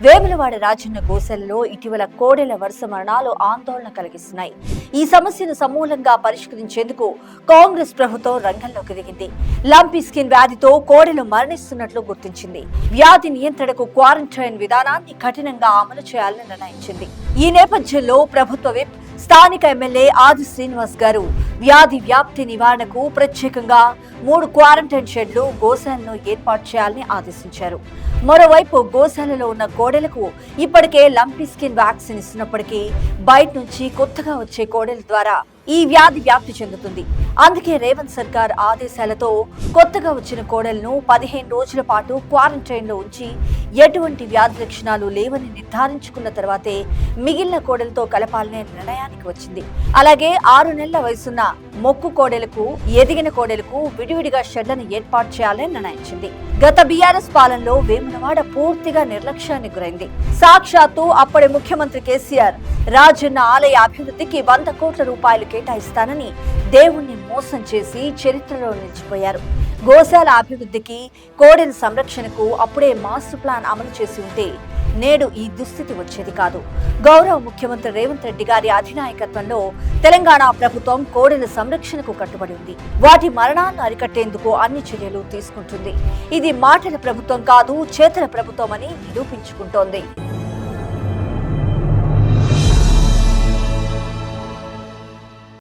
వేములవాడ రాజన్న గోశాలలో ఇటీవల కోడెల వరుస మరణాలు ఆందోళన కలిగిస్తున్నాయి. ఈ సమస్యను సమూలంగా పరిష్కరించేందుకు కాంగ్రెస్ ప్రభుత్వం రంగంలోకి దిగింది. లంపీ స్కిన్ వ్యాధితో కోడెలు మరణిస్తున్నట్లు గుర్తించింది. వ్యాధి నియంత్రణకు క్వారంటైన్ విధానాన్ని కఠినంగా అమలు చేయాలని నిర్ణయించింది. ఈ నేపథ్యంలో ప్రభుత్వ విప్ స్థానిక ఎమ్మెల్యే ఆది శ్రీనివాస్ గారు వ్యాధి వ్యాప్తి నివారణకు ప్రత్యేకంగా 3 క్వారంటైన్ షెడ్లు గోశాలను ఏర్పాటు చేయాలని ఆదేశించారు. మరోవైపు గోశాలలో ఉన్న కోడెలకు ఇప్పటికే లంపీ స్కిన్ వ్యాక్సిన్ ఇస్తున్నప్పటికీ బయట నుంచి కొత్తగా వచ్చే కోడెల ద్వారా ఈ వ్యాధి వ్యాప్తి చెందుతుంది. అందుకే రేవంత్ సర్కార్ ఆదేశాలతో కొత్తగా వచ్చిన కోడెలను 15 రోజుల పాటు క్వారంటైన్ లో ఉంచి ఎటువంటి వ్యాధి లక్షణాలు లేవని నిర్ధారించుకున్న తర్వాతే మిగిలిన కోడెలతో కలపాలనే నిర్ణయానికి వచ్చింది. అలాగే 6 నెలల వయసున్న మొక్కు కోడెలకు, ఎదిగిన కోడెలకు విడివిడిగా షెడ్లను ఏర్పాటు చేయాలని నిర్ణయించింది. గత బీఆర్ఎస్ పాలనలో వేములవాడ పూర్తిగా నిర్లక్ష్యానికి గురైంది. సాక్షాత్తు అప్పటి ముఖ్యమంత్రి కేసీఆర్ రాజన్న ఆలయ అభివృద్ధికి 100 కోట్ల రూపాయలు కేటాయిస్తానని దేవుణ్ణి మోసం చేసి చరిత్రలో నిలిచిపోయారు. గోశాల అభివృద్ధికి, కోడెల సంరక్షణకు అప్పుడే మాస్టర్ ప్లాన్ అమలు చేసి ఉంటే నేడు ఈ దుస్థితి వచ్చేది కాదు. గౌరవ ముఖ్యమంత్రి రేవంత్ రెడ్డి గారి అధినాయకత్వంలో తెలంగాణ ప్రభుత్వం కోడెల సంరక్షణకు కట్టుబడి ఉంది. వాటి మరణాలను అరికట్టేందుకు అన్ని చర్యలు తీసుకుంటుంది. ఇది మాటల ప్రభుత్వం కాదు, చేతల ప్రభుత్వం అని నిరూపించుకుంటోంది.